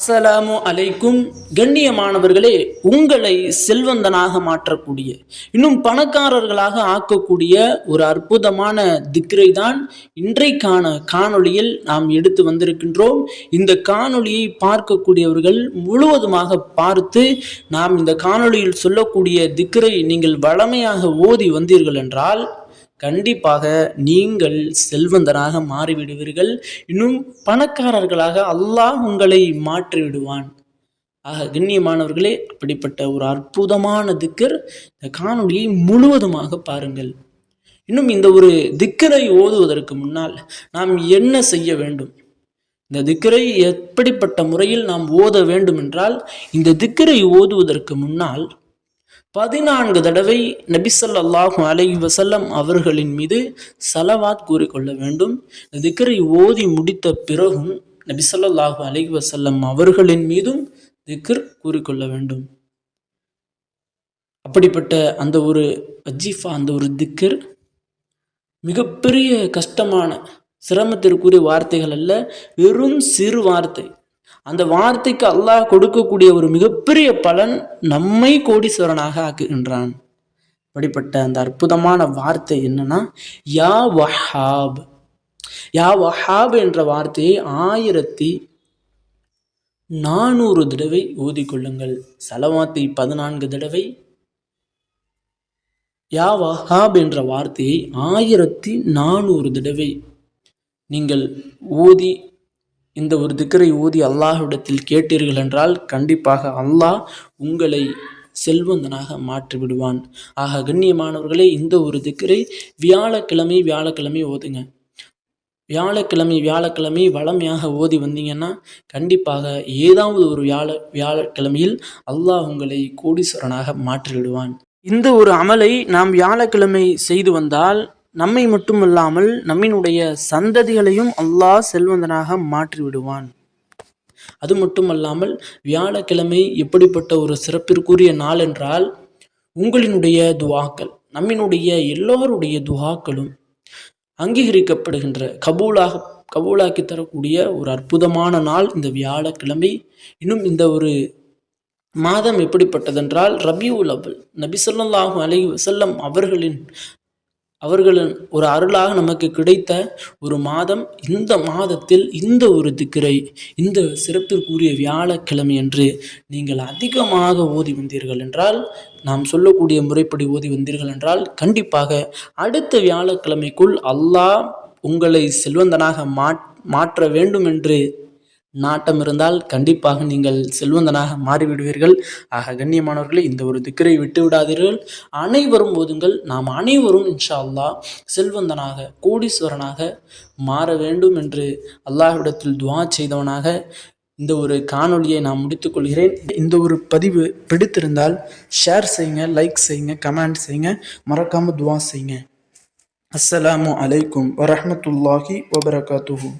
அஸ்ஸலாமு அலைக்கும். கண்ணியமானவர்களே, உங்களை செல்வந்தனாக மாற்றக்கூடிய, இன்னும் பணக்காரர்களாக ஆக்கக்கூடிய ஒரு அற்புதமான திக்ரை தான் இன்றைக்கான காணொளியில் நாம் எடுத்து வந்திருக்கின்றோம். இந்த காணொளியை பார்க்கக்கூடியவர்கள் முழுவதுமாக பார்த்து நாம் இந்த காணொளியில் சொல்லக்கூடிய திக்ரை நீங்கள் வளமையாக ஓதி வந்தீர்கள் என்றால் கண்டிப்பாக நீங்கள் செல்வந்தராக மாறிவிடுவீர்கள். இன்னும் பணக்காரர்களாக அல்லாஹ் உங்களை மாற்றிவிடுவான். ஆக கண்ணியமானவர்களே, அப்படிப்பட்ட ஒரு அற்புதமான திக்கர் இந்த காணொளியை முழுவதுமாக பாருங்கள். இன்னும் இந்த ஒரு திக்கரை ஓதுவதற்கு முன்னால் நாம் என்ன செய்ய வேண்டும், இந்த திக்கரை எப்படிப்பட்ட முறையில் நாம் ஓத வேண்டும் என்றால், இந்த திக்கரை ஓதுவதற்கு முன்னால் 14 தடவை நபி ஸல்லல்லாஹு அலைஹி வஸல்லம் அவர்களின் மீது ஸலவாத் கூறிக்கொள்ள வேண்டும். திக்ரை ஓதி முடித்த பிறகும் நபி ஸல்லல்லாஹு அலைஹி வஸல்லம் அவர்களின் மீதும் திக்ர் கூறிக்கொள்ள வேண்டும். அப்படிப்பட்ட அந்த ஒரு வஜீஃபா, அந்த ஒரு திக்ர் மிகப்பெரிய கஷ்டமான சிரமத்திற்குரிய வார்த்தைகள் அல்ல, வெறும் சிறு வார்த்தை. அந்த வார்த்தைக்கு அல்லாஹ் கொடுக்கக்கூடிய ஒரு மிகப்பெரிய பலன் நம்மை கோடீஸ்வரனாக ஆக்குகின்றான். அப்படிப்பட்ட அந்த அற்புதமான வார்த்தை என்னன்னா, யா வஹாப். யா வஹாப் என்ற வார்த்தையை 1400 தடவை ஓதிக்கொள்ளுங்கள். ஸலவாத்தை 14 தடவை, யா வஹாப் என்ற வார்த்தையை 1400 தடவை நீங்கள் ஓதி இந்த ஒரு திக்ரை ஓதி அல்லாஹ்விடத்தில் கேட்டீர்கள் என்றால் கண்டிப்பாக அல்லாஹ் உங்களை செல்வந்தனாக மாற்றி விடுவான். ஆக கண்ணியமானவர்களே, இந்த ஒரு திக்ரை வியாழக்கிழமை ஓதுங்க. வியாழக்கிழமை வளமையாக ஓதி வந்தீங்கன்னா கண்டிப்பாக ஏதாவது ஒரு வியாழக்கிழமையில் அல்லாஹ் உங்களை கோடீஸ்வரனாக மாற்றி விடுவான். இந்த ஒரு அமலை நாம் வியாழக்கிழமை செய்து வந்தால் நம்மை மட்டுமல்லாமல் நம்மினுடைய சந்ததிகளையும் அல்லாஹ் செல்வந்தனாக மாற்றி விடுவான். அது மட்டுமல்லாமல் வியாழக்கிழமை எப்படிப்பட்ட ஒரு சிறப்பிற்குரிய நாள் என்றால், உங்களினுடைய துவாக்கள், நம்மினுடைய எல்லோருடைய துவாக்களும் அங்கீகரிக்கப்படுகின்ற கபூலாக்கி தரக்கூடிய ஒரு அற்புதமான நாள் இந்த வியாழக்கிழமை. இன்னும் இந்த ஒரு மாதம் எப்படிப்பட்டதென்றால் ரபியுல் அவ்வல், நபி ஸல்லல்லாஹு அலைஹி வஸல்லம் அவர்களின் ஒரு அருளாக நமக்கு கிடைத்த ஒரு மாதம். இந்த மாதத்தில் இந்த ஒரு திக்ரை, இந்த சிறப்பிற்குரிய வியாழக்கிழமை என்று நீங்கள் அதிகமாக ஓதி வந்தீர்கள் என்றால், நாம் சொல்லக்கூடிய முறைப்படி ஓதி வந்தீர்கள் என்றால் கண்டிப்பாக அடுத்த வியாழக்கிழமைக்குள் அல்லாஹ் உங்களை செல்வந்தனாக மாற்ற வேண்டும் என்று நாட்டம் இருந்தால் கண்டிப்பாக நீங்கள் செல்வந்தனாக மாறிவிடுவீர்கள். ஆக கண்ணியமானவர்களே, இந்த ஒரு திக்ரை விட்டு விடாதீர்கள். அனைவரும் ஓதுங்கள். நாம் அனைவரும் இன்ஷா அல்லாஹ் செல்வந்தனாக கோடீஸ்வரனாக மாற வேண்டும் என்று அல்லாஹ்விடத்தில் துஆ செய்தவனாக இந்த ஒரு காணொளியை நான் முடித்துக்கொள்கிறேன். இந்த ஒரு பதிவு பிடித்திருந்தால் ஷேர் செய்யுங்க, லைக் செய்யுங்க, கமெண்ட் செய்யுங்க, மறக்காமல் துஆ செய்யுங்க. அஸ்ஸலாமு அலைக்கும் வரஹ்மத்துல்லாஹி வபரகாத்துஹு.